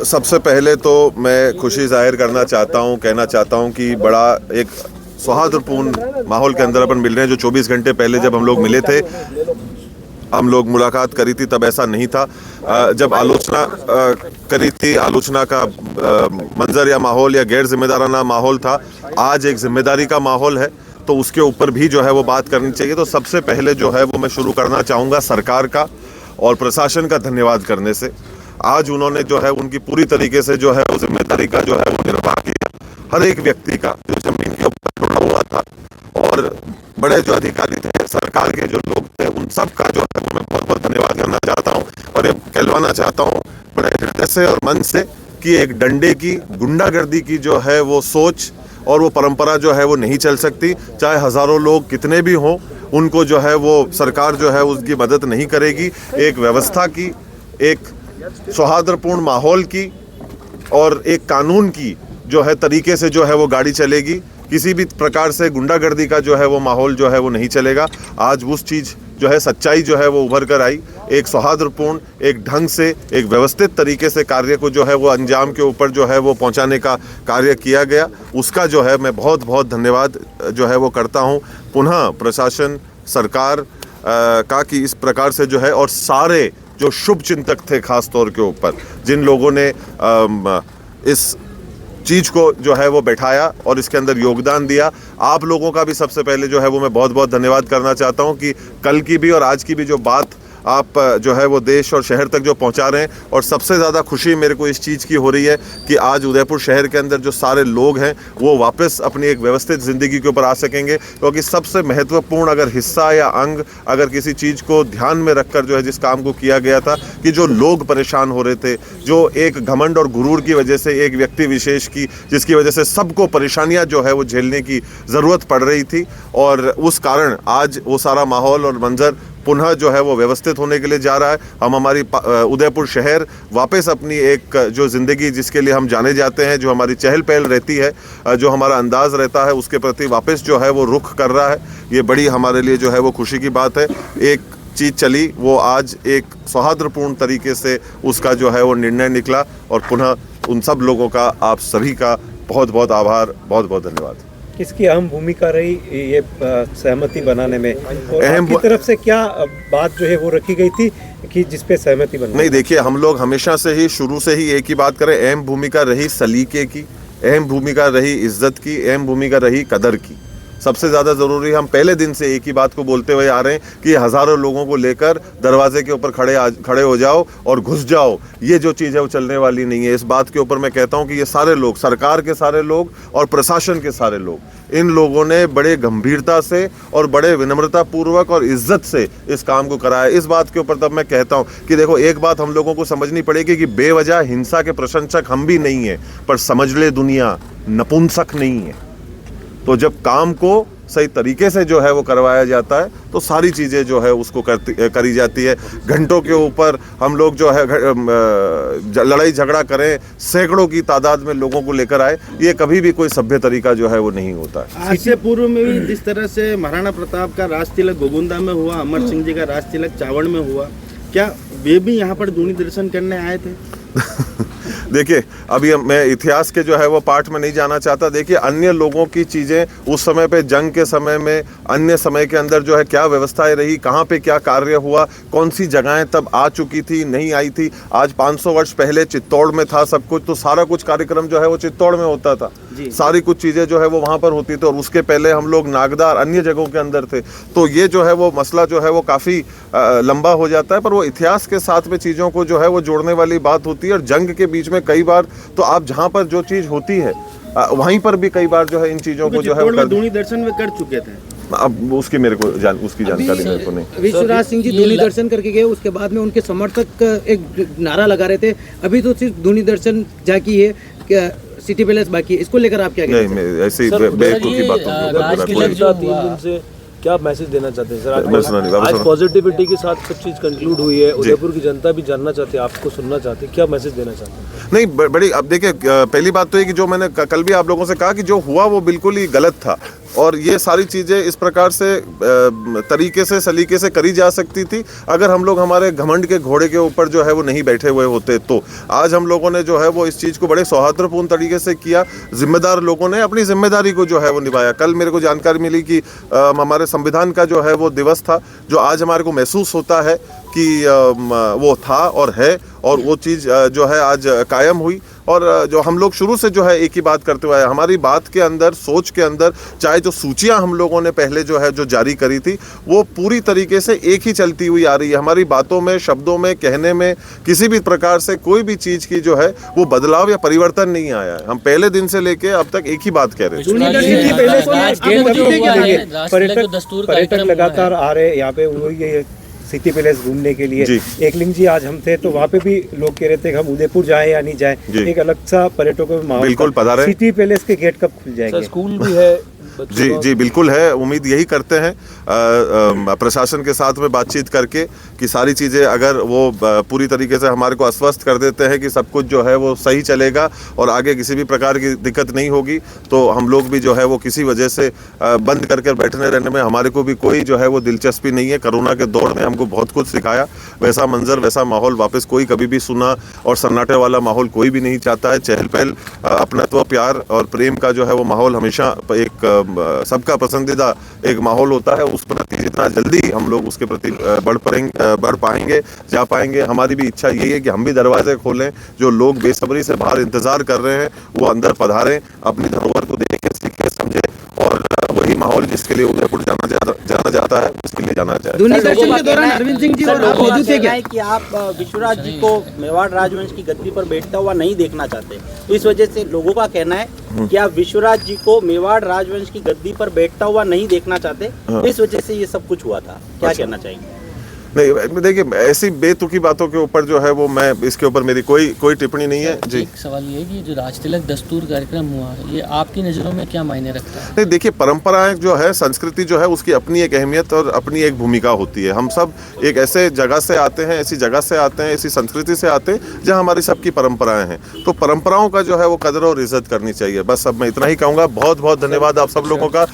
सबसे पहले तो मैं खुशी जाहिर करना चाहता हूँ, कहना चाहता हूँ कि बड़ा एक सौहार्दपूर्ण माहौल के अंदर अपन मिल रहे हैं। जो 24 घंटे पहले जब हम लोग मिले थे, हम लोग मुलाकात करी थी, तब ऐसा नहीं था। जब आलोचना करी थी, आलोचना का मंजर या माहौल या गैर जिम्मेदाराना माहौल था। आज एक जिम्मेदारी का माहौल है, तो उसके ऊपर भी जो है वो बात करनी चाहिए। तो सबसे पहले जो है वो मैं शुरू करना चाहूँगा सरकार का और प्रशासन का धन्यवाद करने से। आज उन्होंने जो है उनकी पूरी तरीके से जो है वो जिम्मेदारी का जो है वो निर्वाह किया। हर एक व्यक्ति का जो जमीन के ऊपर जुड़ा हुआ था और बड़े जो अधिकारी थे, सरकार के जो लोग थे, उन सब का जो है वो मैं बहुत बहुत धन्यवाद करना चाहता हूँ। और ये कहलवाना चाहता हूँ बड़े हृदय से और मन से कि एक डंडे की, गुंडागर्दी की जो है वो सोच और वो परंपरा जो है वो नहीं चल सकती। चाहे हज़ारों लोग कितने भी हों, उनको जो है वो सरकार जो है उसकी मदद नहीं करेगी। एक व्यवस्था की, एक सौहार्दपूर्ण माहौल की और एक कानून की जो है तरीके से जो है वो गाड़ी चलेगी। किसी भी प्रकार से गुंडागर्दी का जो है वो माहौल जो है वो नहीं चलेगा। आज उस चीज़ जो है, सच्चाई जो है वो उभर कर आई। एक सौहार्दपूर्ण, एक ढंग से, एक व्यवस्थित तरीके से कार्य को जो है वो अंजाम के ऊपर जो है वो पहुंचाने का कार्य किया गया। उसका जो है मैं बहुत बहुत धन्यवाद जो है वो करता हूं पुनः प्रशासन, सरकार का, कि इस प्रकार से जो है, और सारे जो शुभ चिंतक थे खास तौर के ऊपर, जिन लोगों ने इस चीज़ को जो है वो बैठाया और इसके अंदर योगदान दिया। आप लोगों का भी सबसे पहले जो है वो मैं बहुत बहुत धन्यवाद करना चाहता हूं कि कल की भी और आज की भी जो बात आप जो है वो देश और शहर तक जो पहुंचा रहे हैं। और सबसे ज़्यादा खुशी मेरे को इस चीज़ की हो रही है कि आज उदयपुर शहर के अंदर जो सारे लोग हैं वो वापस अपनी एक व्यवस्थित ज़िंदगी के ऊपर आ सकेंगे। क्योंकि सबसे महत्वपूर्ण अगर हिस्सा या अंग अगर किसी चीज़ को ध्यान में रखकर जो है जिस काम को किया गया था, कि जो लोग परेशान हो रहे थे, जो एक घमंड और गुरूर की वजह से एक व्यक्ति विशेष की, जिसकी वजह से सबको परेशानियाँ जो है वो झेलने की ज़रूरत पड़ रही थी, और उस कारण आज वो सारा माहौल और मंजर पुनः जो है वो व्यवस्थित होने के लिए जा रहा है। हम हमारी उदयपुर शहर वापस अपनी एक जो ज़िंदगी जिसके लिए हम जाने जाते हैं, जो हमारी चहल पहल रहती है, जो हमारा अंदाज़ रहता है, उसके प्रति वापस जो है वो रुख कर रहा है। ये बड़ी हमारे लिए जो है वो खुशी की बात है। एक चीज़ चली, वो आज एक सौहार्दपूर्ण तरीके से उसका जो है वो निर्णय निकला। और पुनः उन सब लोगों का, आप सभी का बहुत बहुत आभार, बहुत बहुत धन्यवाद। किसकी अहम भूमिका रही ये सहमति बनाने में, और आपकी तरफ से क्या बात जो है वो रखी गई थी कि जिस पे सहमति बनी? नहीं, देखिए, हम लोग हमेशा से ही, शुरू से ही एक ही बात करें, अहम भूमिका रही सलीके की, अहम भूमिका रही इज्जत की, अहम भूमिका रही कदर की। सबसे ज़्यादा ज़रूरी, हम पहले दिन से एक ही बात को बोलते हुए आ रहे हैं कि हज़ारों लोगों को लेकर दरवाजे के ऊपर खड़े हो जाओ और घुस जाओ, ये जो चीज़ है वो चलने वाली नहीं है। इस बात के ऊपर मैं कहता हूँ कि ये सारे लोग, सरकार के सारे लोग और प्रशासन के सारे लोग, इन लोगों ने बड़े गंभीरता से और बड़े विनम्रता पूर्वक और इज्जत से इस काम को कराया। इस बात के ऊपर तब मैं कहता हूँ कि देखो, एक बात हम लोगों को समझनी पड़ेगी कि बेवजह हिंसा के प्रशंसक हम भी नहीं हैं, पर समझ ले दुनिया, नपुंसक नहीं है। तो जब काम को सही तरीके से जो है वो करवाया जाता है तो सारी चीज़ें जो है उसको करी जाती है। घंटों के ऊपर हम लोग जो है लड़ाई झगड़ा करें, सैकड़ों की तादाद में लोगों को लेकर आए, ये कभी भी कोई सभ्य तरीका जो है वो नहीं होता है। आज से पूर्व में भी जिस तरह से महाराणा प्रताप का राज तिलक गोगुंदा में हुआ, अमर सिंह जी का राज तिलक चावड़ में हुआ, क्या वे भी यहाँ पर दूनी दर्शन करने आए थे? देखिए, अभी मैं इतिहास के जो है वो पार्ट में नहीं जाना चाहता। देखिए, अन्य लोगों की चीज़ें उस समय पे, जंग के समय में, अन्य समय के अंदर जो है क्या व्यवस्थाएं रही, कहाँ पे क्या कार्य हुआ, कौन सी जगहें तब आ चुकी थी, नहीं आई थी। आज 500 वर्ष पहले चित्तौड़ में था सब कुछ, तो सारा कुछ कार्यक्रम जो है वो चित्तौड़ में होता था, सारी कुछ चीज़ें जो है वो वहाँ पर होती थी। और उसके पहले हम लोग नागदार, अन्य जगहों के अंदर थे। तो ये जो है वो मसला जो है वो काफ़ी लंबा हो जाता है, पर वो इतिहास के साथ में चीज़ों को जो है वो जोड़ने वाली बात होती है। और जंग के बीच में कई बार तो आप जहाँ पर जो चीज़ होती है वहीं पर भी कई बार जो है इन चीज़ों को जो है दूनी दर्शन में कर चुके थे। अब उसकी मेरे को उसकी जानकारी मेरे को नहीं। विश्वराज सिंह जी दूनी दर्शन करके गए, उसके बाद में उनके समर्थक एक नारा लगा रहे थे, अभी तो सिर्फ दूनी दर्शन जाकी है, सिटी पैलेस बाकी है। इसको लेकर आप क्या कहते हैं? ऐसी बेवकूफ़ी बातों क्या मैसेज देना चाहते हैं सर? आज पॉजिटिविटी के साथ सब चीज़ कंक्लूड हुई है, उदयपुर की जनता भी जानना चाहती है, आपको सुनना चाहती है, क्या मैसेज देना चाहते हैं? नहीं, बड़ी, अब देखिए, पहली बात तो ये कि जो मैंने कल भी आप लोगों से कहा कि जो हुआ वो बिल्कुल ही गलत था। और ये सारी चीज़ें इस प्रकार से तरीके से सलीके से करी जा सकती थी अगर हम लोग हमारे घमंड के घोड़े के ऊपर जो है वो नहीं बैठे हुए होते। तो आज हम लोगों ने जो है वो इस चीज़ को बड़े सौहार्दपूर्ण तरीके से किया। जिम्मेदार लोगों ने अपनी जिम्मेदारी को जो है वो निभाया। कल मेरे को जानकारी मिली कि हमारे संविधान का जो है वो दिवस था, जो आज हमारे को महसूस होता है कि वो था और है, और वो चीज़ जो है आज कायम हुई। और जो हम लोग शुरू से जो है एक ही बात करते हुए आए, हमारी बात के अंदर, सोच के अंदर, चाहे जो सूचियां हम लोगों ने पहले जो है जो जारी करी थी वो पूरी तरीके से एक ही चलती हुई आ रही है। हमारी बातों में, शब्दों में, कहने में किसी भी प्रकार से कोई भी चीज़ की जो है वो बदलाव या परिवर्तन नहीं आया है। हम पहले दिन से लेके अब तक एक ही बात कह रहे हैं। पर्यटक लगातार आ रहे हैं यहाँ पे, वही सिटी पैलेस घूमने के लिए। एकलिंग जी आज हम थे तो वहाँ पे भी लोग कह रहे थे कि हम उदयपुर जाएं या नहीं जाएं, एक अलग सा पर्यटकों में माहौल। बिल्कुल पधारे। सिटी पैलेस के गेट कब खुल जाएंगे? स्कूल भी है। जी जी बिल्कुल है, उम्मीद यही करते हैं प्रशासन के साथ में बातचीत करके कि सारी चीज़ें अगर वो पूरी तरीके से हमारे को आश्वस्त कर देते हैं कि सब कुछ जो है वो सही चलेगा और आगे किसी भी प्रकार की दिक्कत नहीं होगी, तो हम लोग भी जो है वो किसी वजह से बंद करके बैठने रहने में हमारे को भी कोई जो है वो दिलचस्पी नहीं है। कोरोना के दौर में हमको बहुत कुछ सिखाया, वैसा मंजर, वैसा माहौल वापस कोई कभी भी सुना और सन्नाटे वाला माहौल कोई भी नहीं चाहता है। चहल पहल, अपनत्व, प्यार और प्रेम का जो है वो माहौल हमेशा एक सबका पसंदीदा एक माहौल होता है। उस प्रति जितना जल्दी हम लोग उसके प्रति बढ़ पाएंगे, जा पाएंगे। हमारी भी इच्छा यही है कि हम भी दरवाजे खोलें, जो लोग बेसब्री से बाहर इंतजार कर रहे हैं वो अंदर पधारें, अपनी धरोहर को देखें, सीखें, समझें और वही माहौल जिसके लिए उदयपुर जाना जाता है उसके लिए जाना चाहिए। दूरदर्शन के दौरान अरविंद सिंह जी और आप मौजूद थे क्या? कि आप विश्वराज जी को मेवाड़ राजवंश की गद्दी पर बैठता हुआ नहीं देखना चाहते, तो इस वजह से लोगों का कहना है कि आप विश्वराज जी को मेवाड़ राजवंश की गद्दी पर बैठता हुआ नहीं देखना चाहते, इस वजह से ये सब कुछ हुआ था। क्या कहना चाहेंगे? नहीं देखिए, ऐसी बेतुकी बातों के ऊपर जो है वो मैं इसके ऊपर मेरी कोई टिप्पणी नहीं है जी। एक सवाल ये है कि जो राजतिलक दस्तूर कार्यक्रम हुआ है, ये आपकी नज़रों में क्या मायने रखता है? नहीं देखिए, परंपराएं जो है, संस्कृति जो है, उसकी अपनी एक अहमियत और अपनी एक भूमिका होती है। हम सब एक ऐसे जगह से आते हैं, ऐसी जगह से आते हैं, ऐसी संस्कृति से आते हैं जहाँ हमारी सबकी परंपराएं हैं। तो परंपराओं का जो है वो कदर और इज्जत करनी चाहिए। बस अब मैं इतना ही कहूँगा। बहुत बहुत धन्यवाद आप सब लोगों का।